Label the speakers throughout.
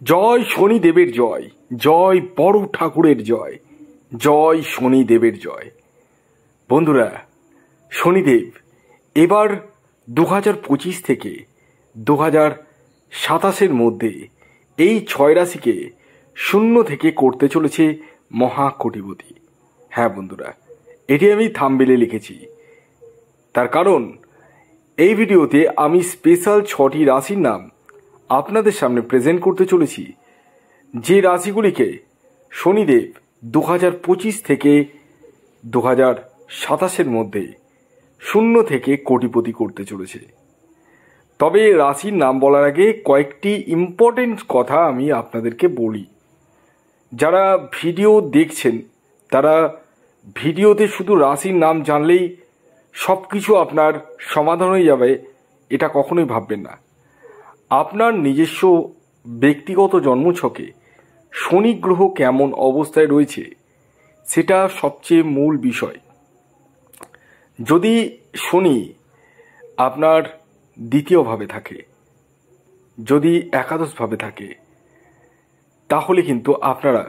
Speaker 1: জয় শনিদেবের জয়, জয় বড় ঠাকুরের জয়, জয় শনিদেবের জয়। বন্ধুরা, শনিদেব এবার 2025 থেকে 2027 মধ্যে এই 6 রাশিকে শূন্য থেকে করতে চলেছে মহাকোটিপতি। হ্যাঁ বন্ধুরা, এটি আমি থাম্বনেলে লিখেছি। তার কারণ এই ভিডিওতে আমি স্পেশাল 6টি রাশির নাম আপনাদের সামনে প্রেজেন্ট করতে চলেছি, যে রাশিগুলিকে শনিদেব 2025 থেকে 2027 মধ্যে শূন্য থেকে কোটিপতি করতে চলেছে। তবে রাশির নাম বলার আগে কয়েকটি ইম্পর্টেন্ট কথা আমি আপনাদেরকে বলি। যারা ভিডিও দেখছেন তারা ভিডিওতে শুধু রাশির নাম জানলেই সব কিছু আপনার সমাধান হয়ে যাবে, এটা কখনোই ভাববেন না। আপনার নিজস্ব ব্যক্তিগত জন্মছকে শনি গ্রহ কেমন অবস্থায় রয়েছে সেটা সবচেয়ে মূল বিষয়। যদি শনি আপনার দ্বিতীয়ভাবে থাকে, যদি একাদশভাবে থাকে, তাহলে কিন্তু আপনারা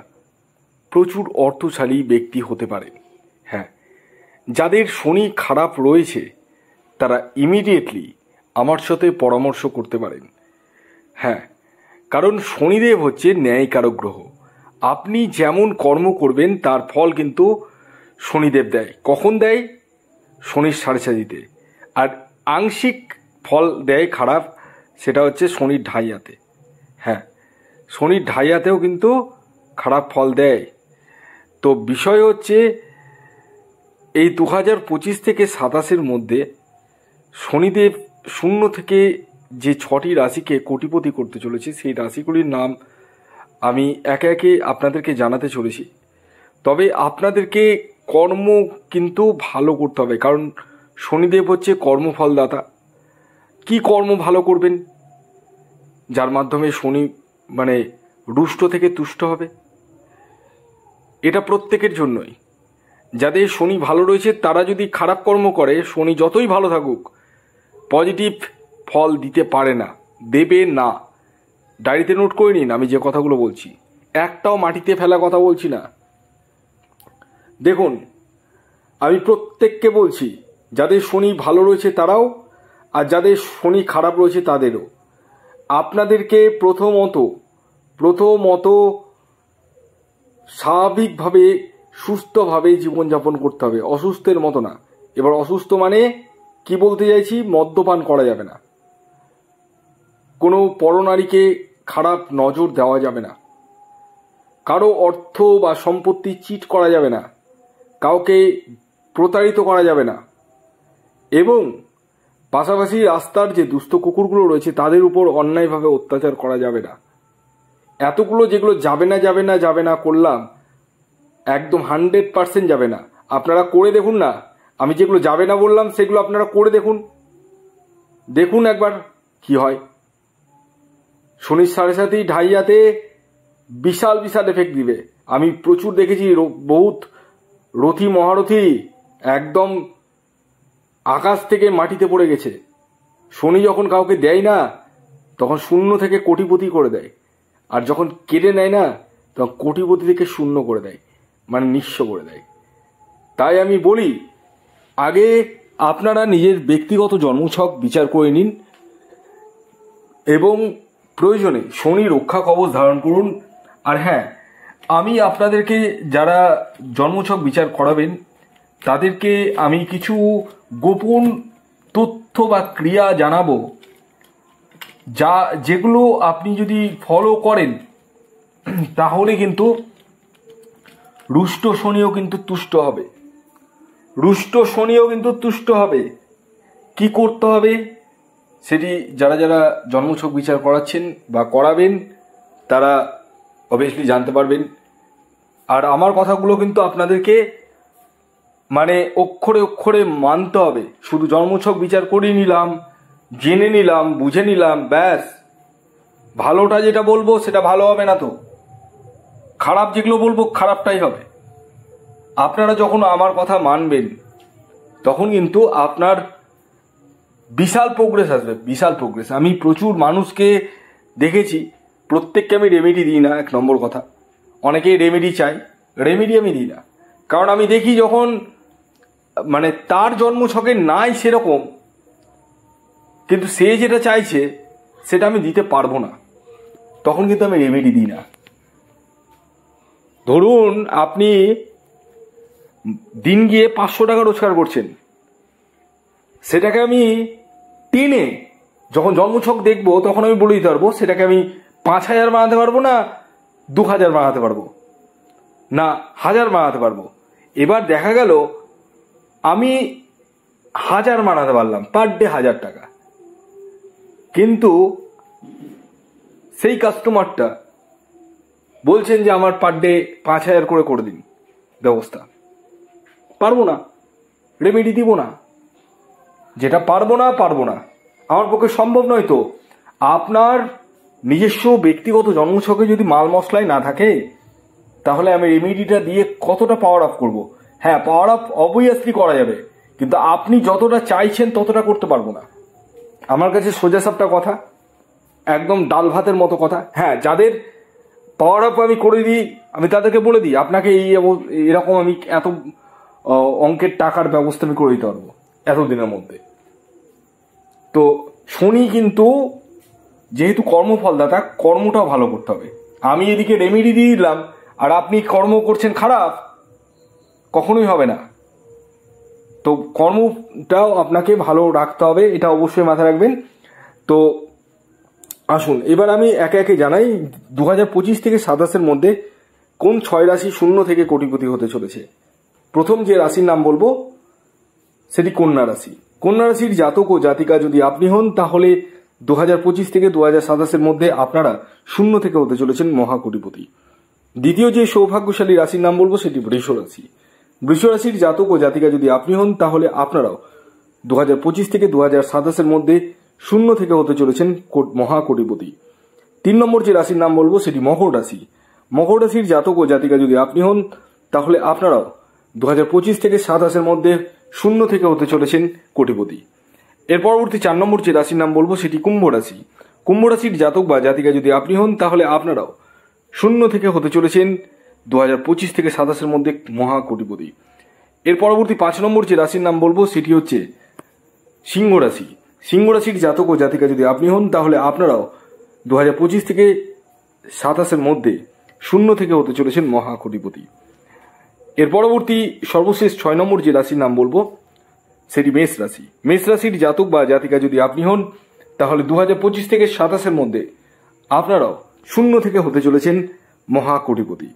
Speaker 1: প্রচুর অর্থশালী ব্যক্তি হতে পারেন। হ্যাঁ, যাদের শনি খারাপ রয়েছে তারা ইমিডিয়েটলি আমার সাথে পরামর্শ করতে পারেন। হ্যাঁ, কারণ শনিদেব হচ্ছে ন্যায়কারক গ্রহ। আপনি যেমন কর্ম করবেন তার ফল কিন্তু শনিদেব দেয়। কখন দেয়? শনির সাড়ে সাতিতে। আর আংশিক ফল দেয় খারাপ, সেটা হচ্ছে শনির ঢাইয়াতে। হ্যাঁ, শনির ঢাইয়াতেও কিন্তু খারাপ ফল দেয়। তো বিষয় হচ্ছে এই 2025 থেকে 27 মধ্যে শনিদেব শূন্য থেকে যে 6টি রাশিকে কোটিপতি করতে চলেছে সেই রাশিগুলির নাম আমি একে একে আপনাদেরকে জানাতে চলেছি। তবে আপনাদেরকে কর্ম কিন্তু ভালো করতে হবে, কারণ শনিদেব হচ্ছে কর্মফলদাতা। কি কর্ম ভালো করবেন যার মাধ্যমে শনি রুষ্ট থেকে তুষ্ট হবে? এটা প্রত্যেকের জন্যই। যাদের শনি ভালো রয়েছে তারা যদি খারাপ কর্ম করে, শনি যতই ভালো থাকুক পজিটিভ ফল দিতে পারে না, দেবে না। ডায়েরিতে নোট করে নিন আমি যে কথাগুলো বলছি, একটাও মাটিতে ফেলা কথা বলছি না। দেখুন, আমি প্রত্যেককে বলছি, যাদের শনি ভালো রয়েছে তারাও, আর যাদের শনি খারাপ রয়েছে তাদেরও। আপনাদেরকে প্রথমত স্বাভাবিকভাবে সুস্থভাবে জীবনযাপন করতে হবে, অসুস্থের মতো না। এবার অসুস্থ মানে কি বলতে চাইছি? মদ্যপান করা যাবে না, কোনো পরনারীকে খারাপ নজর দেওয়া যাবে না, কারো অর্থ বা সম্পত্তি চিট করা যাবে না, কাউকে প্রতারিত করা যাবে না, এবং পাশাপাশি রাস্তার যে দুস্থ কুকুরগুলো রয়েছে তাদের উপর অন্যায়ভাবে অত্যাচার করা যাবে না। এতগুলো যেগুলো যাবে না করলাম, একদম 100% যাবে না। আপনারা করে দেখুন না, আমি যেগুলো যাবে না বললাম সেগুলো আপনারা করে দেখুন একবার কি হয়। শনির সাড়ে সাথে ঢাইয়াতে বিশাল এফেক্ট দিবে। আমি প্রচুর দেখেছি, বহুত রথী মহারথী একদম আকাশ থেকে মাটিতে পড়ে গেছে। শনি যখন কাউকে দেয় না তখন শূন্য থেকে কোটিপতি করে দেয়, আর যখন কেড়ে নেয় না তখন কোটিপতি থেকে শূন্য করে দেয়, নিঃস্ব করে দেয়। তাই আমি বলি, আগে আপনারা নিজের ব্যক্তিগত জন্মছক বিচার করে নিন এবং প্রয়োজনে শনি রক্ষা কবচ ধারণ করুন। আর হ্যাঁ, আমি আপনাদেরকে যারা জন্মছক বিচার করাবেন তাদেরকে আমি কিছু গোপন তথ্য বা ক্রিয়া জানাবো, যেগুলো আপনি যদি ফলো করেন তাহলে কিন্তু রুষ্ট শনিও কিন্তু তুষ্ট হবে। কি করতে হবে সেটি যারা জন্মছক বিচার করাচ্ছেন বা করাবেন তারা অবভিয়াসলি জানতে পারবেন। আর আমার কথাগুলো কিন্তু আপনাদেরকে অক্ষরে অক্ষরে মানতে হবে। শুধু জন্মছক বিচার করে নিলাম, জেনে নিলাম, বুঝে নিলাম, ব্যাস। ভালোটা যেটা বলবো সেটা ভালো হবে না, তো খারাপ যেগুলো বলবো খারাপটাই হবে। আপনারা যখন আমার কথা মানবেন তখন কিন্তু আপনার বিশাল প্রোগ্রেস আসবে, বিশাল প্রোগ্রেস। আমি প্রচুর মানুষকে দেখেছি প্রত্যেককে আমি রেমেডি দিই না, 1 নম্বর কথা। অনেকেই রেমেডি চাই, রেমেডি আমি দিই না। কারণ আমি দেখি যখন মানে তার জন্মছকে নাই সেরকম, কিন্তু সে যেটা চাইছে সেটা আমি দিতে পারবো না, তখন কিন্তু আমি রেমেডি দিই না। ধরুন আপনি দিন গিয়ে 500 টাকা রোজগার করছেন, সেটাকে আমি টেনে যখন জন্মছক দেখবো তখন আমি বলে দিতে পারবো সেটাকে আমি 5000 বানাতে পারবো না 2000 বানাতে পারবো না 1000 বানাতে পারবো। এবার দেখা গেল আমি 1000 বানাতে পারলাম, পার ডে 1000 টাকা, কিন্তু সেই কাস্টমারটা বলছেন যে আমার পার ডে 5000 করে দিন ব্যবস্থা। পারবো না, রেমেডি দিব না। যেটা পারবো না আমার পক্ষে সম্ভব নয়। তো আপনার নিজস্ব ব্যক্তিগত জন্মছকে যদি মাল মশলাই না থাকে তাহলে আমি রেমেডিটা দিয়ে কতটা পাওয়ার আপ করবো? হ্যাঁ, পাওয়ার আপ অবভিয়াসলি করা যাবে, কিন্তু আপনি যতটা চাইছেন ততটা করতে পারবো না। আমার কাছে সোজা সাপটা কথা, একদম ডাল ভাতের মতো কথা। হ্যাঁ, যাদের পাওয়ার আপ আমি করে দিই, আমি তাদেরকে বলে দিই আপনাকে এরকম আমি এত অঙ্কের টাকার ব্যবস্থা আমি করে দিতে পারবো এতদিনের মধ্যে। তো শনি কিন্তু যেহেতু কর্মফলদাতা, কর্মটাও ভালো করতে হবে। আমি এদিকে রেমেডি দিয়ে দিলাম আর আপনি কর্ম করছেন খারাপ, কখনোই হবে না। তো কর্মটাও আপনাকে ভালো রাখতে হবে, এটা অবশ্যই মাথায় রাখবেন। তো আসুন এবার আমি একে একে জানাই 2025 থেকে 27-এর মধ্যে কোন 6 রাশি শূন্য থেকে কোটিপতি হতে চলেছে। প্রথম যে রাশির নাম বলবো সেটি কন্যা রাশি। কন্যা রাশির জাতক ও জাতিকা যদি আপনি হন তাহলে 2025 থেকে 2027-এর মধ্যে আপনারা শূন্য থেকে হতে চলেছেন মহাকোটিপতি। দ্বিতীয় যে সৌভাগ্যশালী রাশির নাম বলবো সেটি বৃষ রাশি। বৃষ রাশির জাতক ও জাতিকা যদি আপনি হন তাহলে আপনারাও 2025 থেকে 2027-এর মধ্যে শূন্য থেকে হতে চলেছেন মহাকোটিপতি। 3 নম্বর যে রাশির নাম বলবো সেটি মকর রাশি। মকর রাশির জাতক ও জাতিকা যদি আপনি হন তাহলে আপনারাও 2025 থেকে 27-এর মধ্যে শূন্য থেকে হতে চলেছেন কোটিপতি। এর পরবর্তী 4 নম্বর যে রাশির নাম বলবো সেটি কুম্ভ রাশি। কুম্ভ রাশির জাতক বা জাতিকা যদি আপনি হন তাহলে আপনারাও শূন্য থেকে হতে চলেছেন 2025 থেকে 27-এর মধ্যে মহাকোটিপতি। এর পরবর্তী 5 নম্বর যে রাশির নাম বলবো সেটি হচ্ছে সিংহ রাশি। সিংহ রাশির জাতক ও জাতিকা যদি আপনি হন তাহলে আপনারাও 2025 থেকে 27-এর মধ্যে শূন্য থেকে হতে চলেছেন মহাকোটিপতি। এর পরবর্তী সর্বশেষ 6 নম্বর যে রাশির নাম বলবো সেটি মেষ রাশি। মেষ রাশির জাতক বা জাতিকা যদি আপনি হন তাহলে 2025 থেকে 27-এর মধ্যে আপনারাও শূন্য থেকে হতে চলেছেন মহাকোটিপতি।